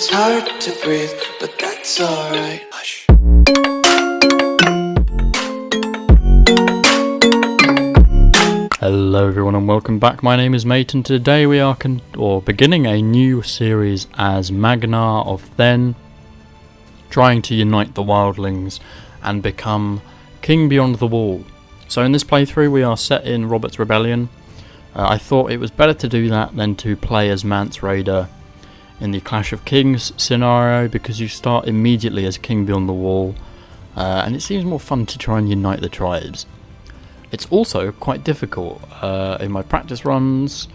It's hard to breathe, but that's alright. Hush. Hello everyone and welcome back. My name is M.A.T.E and today we are beginning a new series as Magnar of Thenn, trying to unite the Wildlings and become King Beyond the Wall. So in this playthrough we are set in Robert's Rebellion. I thought it was better to do that than to play as Mance Raider in the Clash of Kings scenario, because you start immediately as King Beyond the Wall, and it seems more fun to try and unite the tribes. It's also quite difficult. In my practice runs,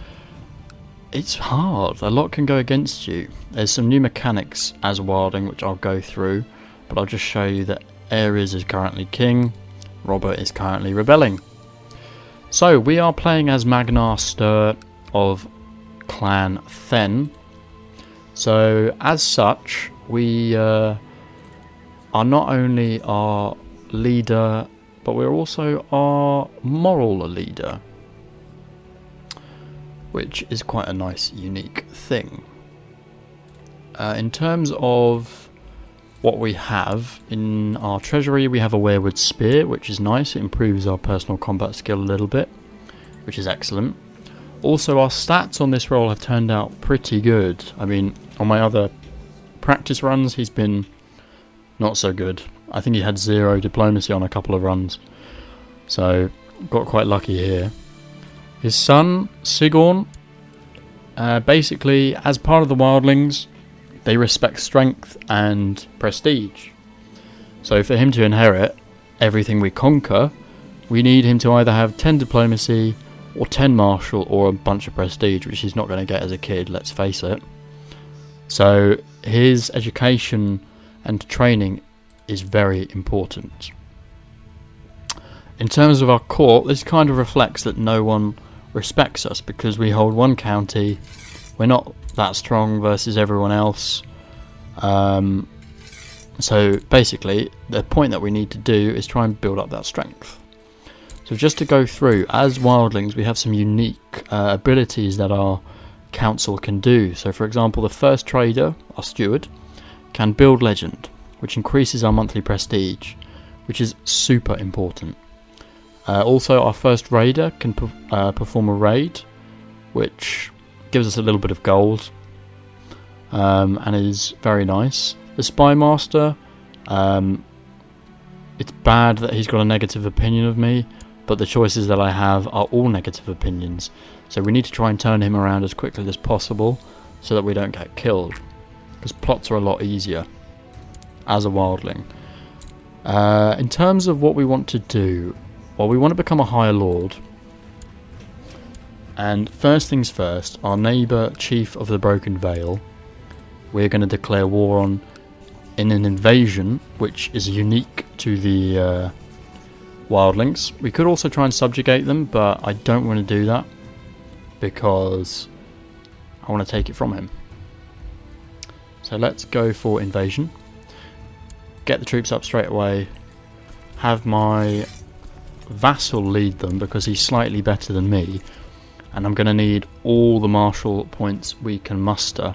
it's hard. A lot can go against you. There's some new mechanics as Wildling which I'll go through, but I'll just show you that Ares is currently king, Robert is currently rebelling. So we are playing as Magnar Styr of Clan Thenn. So as such, we are not only our leader, but we're also our moral leader, which is quite a nice, unique thing. In terms of what we have in our treasury, we have a Weirwood Spear, which is nice. It improves our personal combat skill a little bit, which is excellent. Also, our stats on this roll have turned out pretty good. I mean, on my other practice runs, he's been not so good. I think he had 0 diplomacy on a couple of runs, so got quite lucky here. His son, Sigorn, basically, as part of the Wildlings, they respect strength and prestige. So for him to inherit everything we conquer, we need him to either have 10 diplomacy, or 10 martial, or a bunch of prestige, which he's not going to get as a kid, let's face it. So his education and training is very important. In terms of our court, this kind of reflects that no one respects us because we hold one county, we're not that strong versus everyone else. So basically the point that we need to do is try and build up that strength. So just to go through, as Wildlings we have some unique abilities that our council can do. So for example, the first trader, our steward, can build legend, which increases our monthly prestige, which is super important. Also, our first raider can perform a raid, which gives us a little bit of gold, and is very nice. The spy master, it's bad that he's got a negative opinion of me, but the choices that I have are all negative opinions, so we need to try and turn him around as quickly as possible so that we don't get killed, because plots are a lot easier as a Wildling. In terms of what we want to do, well, we want to become a Higher Lord, and first things first, our neighbour Chief of the Broken Vale, we're going to declare war on in an invasion which is unique to the Wildlings. We could also try and subjugate them, but I don't want to do that because I want to take it from him. So let's go for invasion. Get the troops up straight away. Have my vassal lead them because he's slightly better than me, and I'm going to need all the martial points we can muster,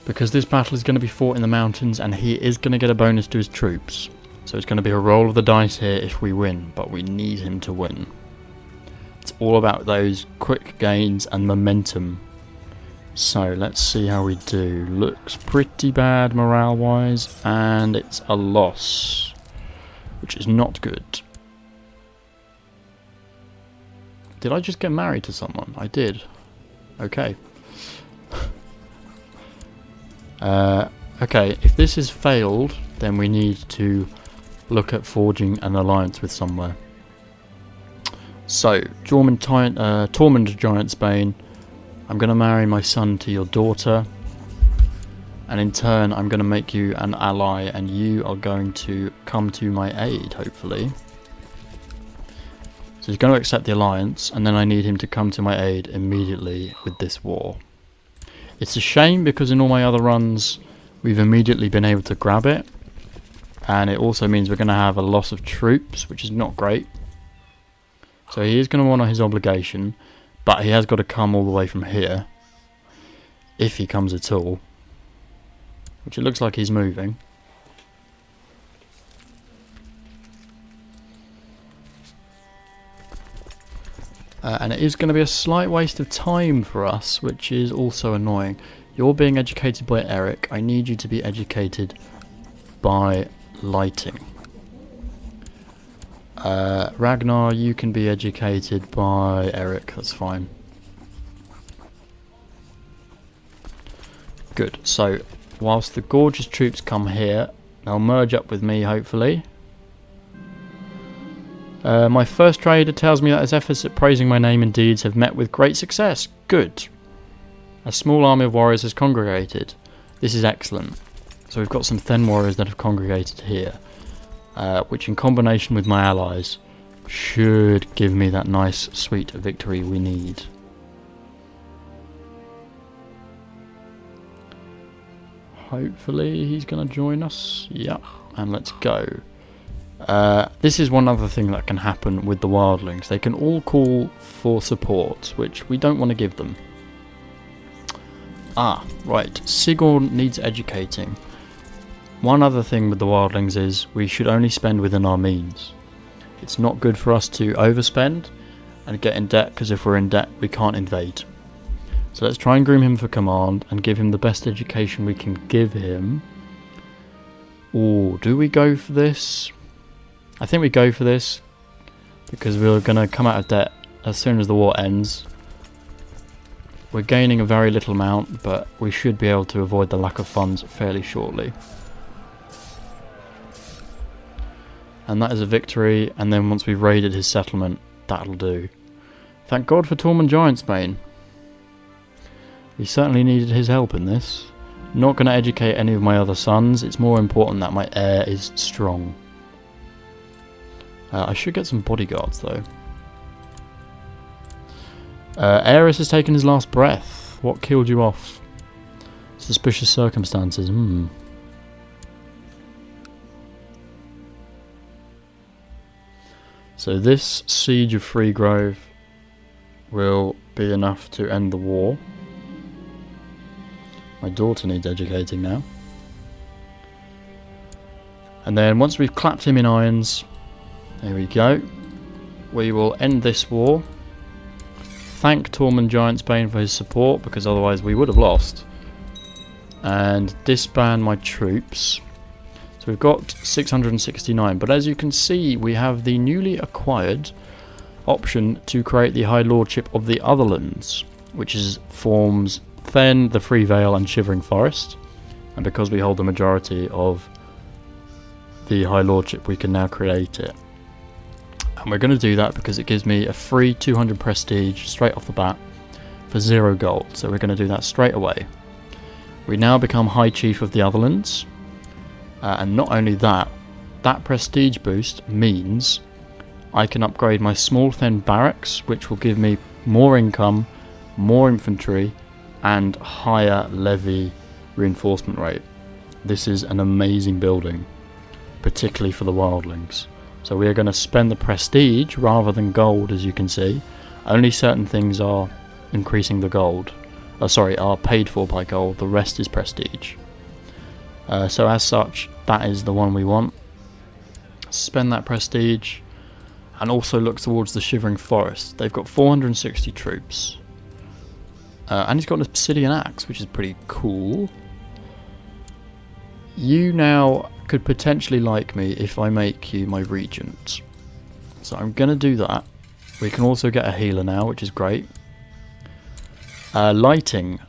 because this battle is going to be fought in the mountains and he is going to get a bonus to his troops. So it's going to be a roll of the dice here if we win, but we need him to win. It's all about those quick gains and momentum. So let's see how we do. Looks pretty bad morale wise, and it's a loss, which is not good. Did I just get married to someone? I did. Okay. Okay, if this is failed, then we need to look at forging an alliance with somewhere. So, Tormund Giantsbane, I'm going to marry my son to your daughter, and in turn I'm going to make you an ally, and you are going to come to my aid, hopefully. So he's going to accept the alliance, and then I need him to come to my aid immediately with this war. It's a shame because in all my other runs we've immediately been able to grab it, and it also means we're going to have a loss of troops, which is not great. So he is going to honour his obligation, but he has got to come all the way from here, if he comes at all. which it looks like he's moving. And it is going to be a slight waste of time for us, which is also annoying. You're being educated by Eric. I need you to be educated by lighting. Ragnar, you can be educated by Eric. That's fine. Good. So, whilst the gorgeous troops come here, they'll merge up with me, hopefully. My first trader tells me that his efforts at praising my name and deeds have met with great success. Good. A small army of warriors has congregated. This is excellent. So we've got some Thenn warriors that have congregated here, which in combination with my allies should give me that nice sweet victory we need. Hopefully he's going to join us. Yeah, and let's go. This is one other thing that can happen with the Wildlings. They can all call for support, which we don't want to give them. Ah, right. Sigurd needs educating. One other thing with the Wildlings is we should only spend within our means. It's not good for us to overspend and get in debt, because if we're in debt we can't invade. So let's try and groom him for command and give him the best education we can give him. Or do we go for this? I think we go for this because we're going to come out of debt as soon as the war ends. We're gaining a very little amount, but we should be able to avoid the lack of funds fairly shortly. And that is a victory, and then once we've raided his settlement, that'll do. Thank God for Tormund Giantsbane. We certainly needed his help in this. Not going to educate any of my other sons. It's more important that my heir is strong. I should get some bodyguards though. Aerys has taken his last breath. What killed you off? Suspicious circumstances. So this siege of Freegrove will be enough to end the war. My daughter needs educating now. And then once we've clapped him in irons, there we go, we will end this war. Thank Tormund Giantsbane for his support, because otherwise we would have lost. And disband my troops. So we've got 669, but as you can see we have the newly acquired option to create the High Lordship of the Otherlands, which forms Thenn, the Free Vale and Shivering Forest. And because we hold the majority of the High Lordship, we can now create it. And we're going to do that because it gives me a free 200 prestige straight off the bat for 0 gold. So we're going to do that straight away. We now become High Chief of the Otherlands. And not only that, that prestige boost means I can upgrade my small Thenn barracks, which will give me more income, more infantry, and higher levy reinforcement rate. This is an amazing building, particularly for the Wildlings. So we are going to spend the prestige rather than gold, as you can see. Only certain things are increasing the gold. Are paid for by gold. The rest is prestige. So as such, that is the one we want. Spend that prestige, and also look towards the Shivering Forest. They've got 460 troops. And he's got an obsidian axe, which is pretty cool. You now could potentially like me if I make you my regent. So I'm going to do that. We can also get a healer now, which is great. Lighting.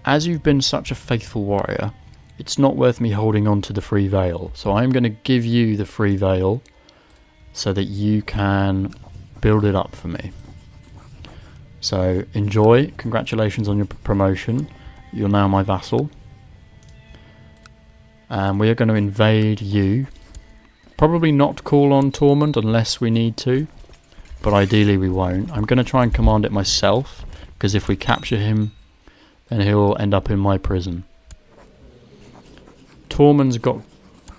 As you've been such a faithful warrior, it's not worth me holding on to the Free Vale. So I'm going to give you the Free Vale so that you can build it up for me. So enjoy. Congratulations on your promotion. You're now my vassal. And we are going to invade you. Probably not call on Tormund unless we need to, but ideally we won't. I'm going to try and command it myself, because if we capture him, then he'll end up in my prison. Tormund's got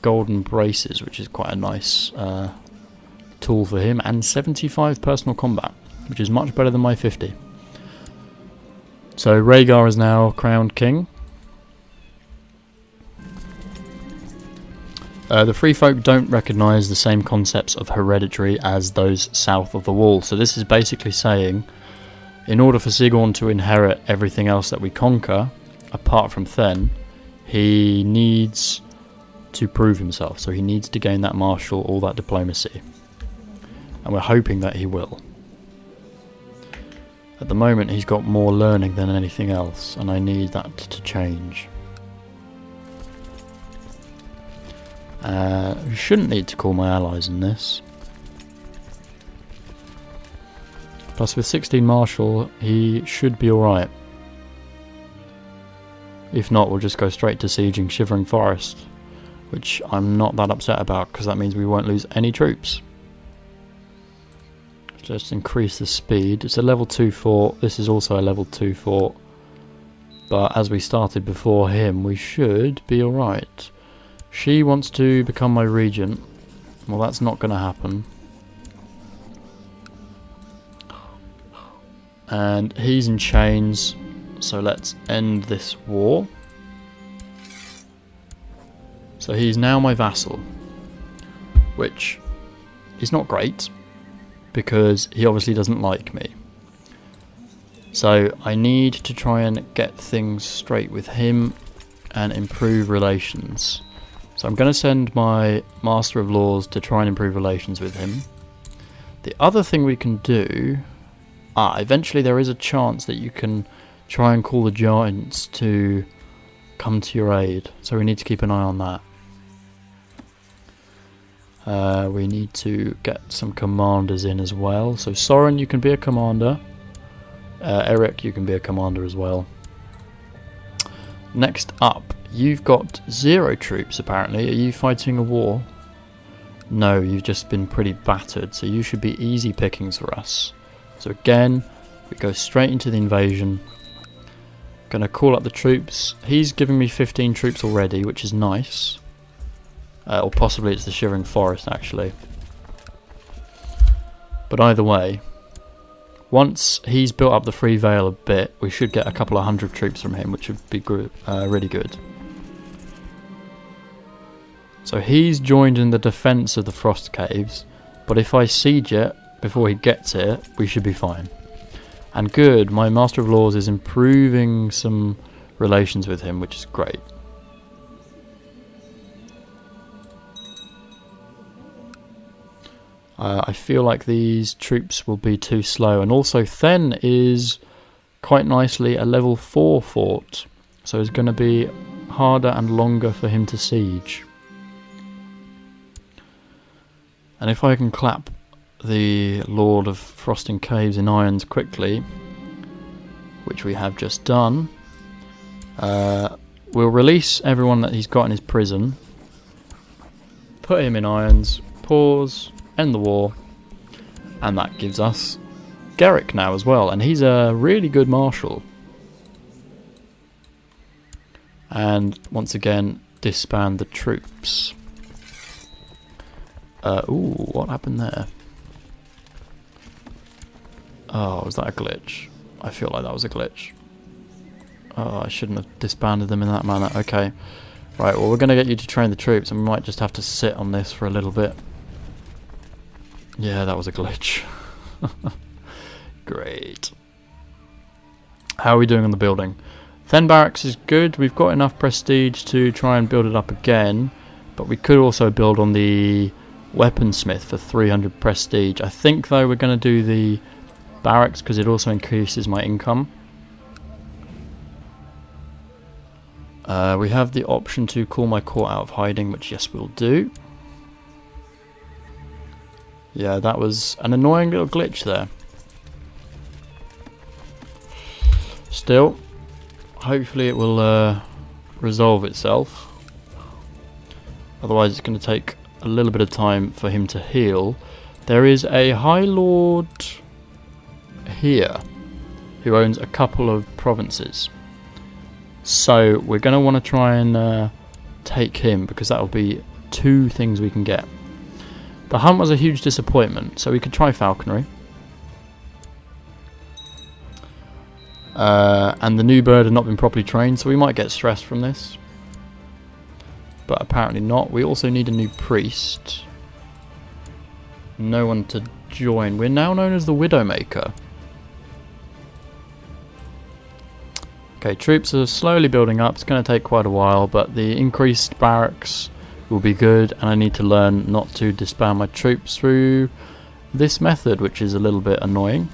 golden braces, which is quite a nice tool for him, and 75 personal combat, which is much better than my 50. So Rhaegar is now crowned king. The Free Folk don't recognise the same concepts of hereditary as those south of the wall. So this is basically saying, in order for Sigurd to inherit everything else that we conquer, apart from Thenn, he needs to prove himself. So he needs to gain that martial, all that diplomacy. And we're hoping that he will. At the moment he's got more learning than anything else, and I need that to change. We shouldn't need to call my allies in this. Plus with 16 martial, he should be alright. If not, we'll just go straight to sieging Shivering Forest, which I'm not that upset about, because that means we won't lose any troops. Just increase the speed. It's a level 2 fort. This is also a level 2 fort. But as we started before him, we should be alright. She wants to become my regent. Well, that's not going to happen. And he's in chains, so let's end this war. So he's now my vassal, which is not great, because he obviously doesn't like me. So I need to try and get things straight with him and improve relations. So I'm going to send my Master of Laws to try and improve relations with him. The other thing we can do... eventually there is a chance that you can try and call the giants to come to your aid. So we need to keep an eye on that. We need to get some commanders in as well. So Soren, you can be a commander. Eric, you can be a commander as well. Next up, you've got 0 troops apparently. Are you fighting a war? No, you've just been pretty battered, so you should be easy pickings for us. So again, we go straight into the invasion. Gonna call up the troops. He's giving me 15 troops already, which is nice. Or possibly it's the Shivering Forest actually. But either way, once he's built up the Free Vale a bit, we should get a couple of 100 troops from him, which would be good, really good. So he's joined in the defence of the Frost Caves, but if I siege it before he gets here, we should be fine. And good, my Master of Laws is improving some relations with him, which is great. I feel like these troops will be too slow, and also Thenn is quite nicely a level 4 fort, so it's going to be harder and longer for him to siege. And if I can clap the Lord of Frosting Caves in irons quickly, which we have just done, we'll release everyone that he's got in his prison, put him in irons, pause, end the war, and that gives us Garrick now as well, and he's a really good marshal. And once again, disband the troops. Ooh, what happened there? Oh, was that a glitch? I feel like that was a glitch. Oh, I shouldn't have disbanded them in that manner. Okay. Right, well, we're going to get you to train the troops, and we might just have to sit on this for a little bit. Yeah, that was a glitch. Great. How are we doing on the building? Thenn Barracks is good. We've got enough prestige to try and build it up again, but we could also build on the weaponsmith for 300 prestige. I think, though, we're going to do the barracks because it also increases my income. We have the option to call my court out of hiding, which yes, we'll do. Yeah, that was an annoying little glitch there. Still, hopefully it will resolve itself. Otherwise it's going to take a little bit of time for him to heal. There is a High Lord here who owns a couple of provinces. So we're going to want to try and take him, because that will be 2 things we can get. The hunt was a huge disappointment, so we could try falconry. And the new bird had not been properly trained, so we might get stressed from this. but apparently not. We also need a new priest. No one to join. We're now known as the Widowmaker. Okay, troops are slowly building up. It's going to take quite a while, but the increased barracks will be good, and I need to learn not to disband my troops through this method, which is a little bit annoying.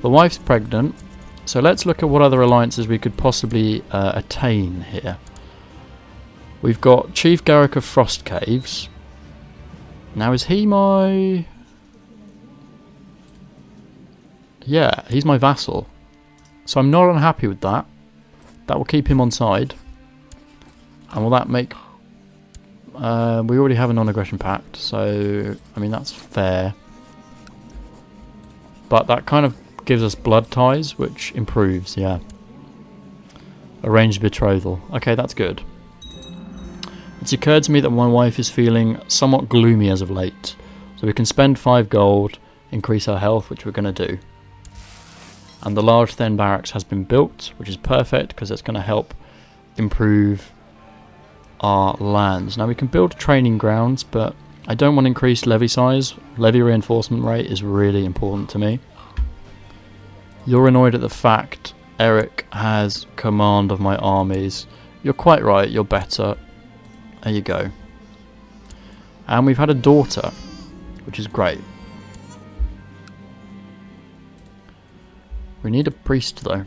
The wife's pregnant, so let's look at what other alliances we could possibly attain here. We've got Chief Garrick of Frost Caves. Now, is he my... Yeah, he's my vassal. So I'm not unhappy with that. That will keep him on side. And will that make... we already have a non-aggression pact, so... I mean, that's fair. But that kind of gives us blood ties, which improves, yeah. Arranged betrothal. Okay, that's good. It's occurred to me that my wife is feeling somewhat gloomy as of late. So we can spend 5 gold, increase her health, which we're going to do. And the large Thenn barracks has been built, which is perfect because it's going to help improve our lands. Now we can build training grounds, but I don't want increased levy size. Levy reinforcement rate is really important to me. You're annoyed at the fact Eric has command of my armies. You're quite right, you're better. There you go. And we've had a daughter, which is great. We need a priest though.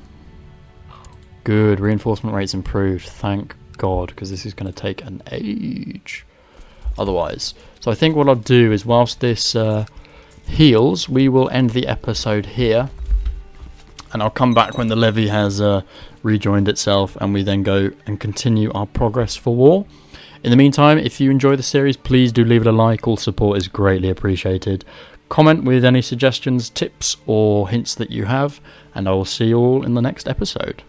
Good, reinforcement rate's improved, thank God, because this is going to take an age otherwise. So I think what I'll do is, whilst this heals, we will end the episode here. And I'll come back when the levy has rejoined itself, and we then go and continue our progress for war. In the meantime, if you enjoy the series, please do leave it a like. All support is greatly appreciated. Comment with any suggestions, tips or hints that you have, and I will see you all in the next episode.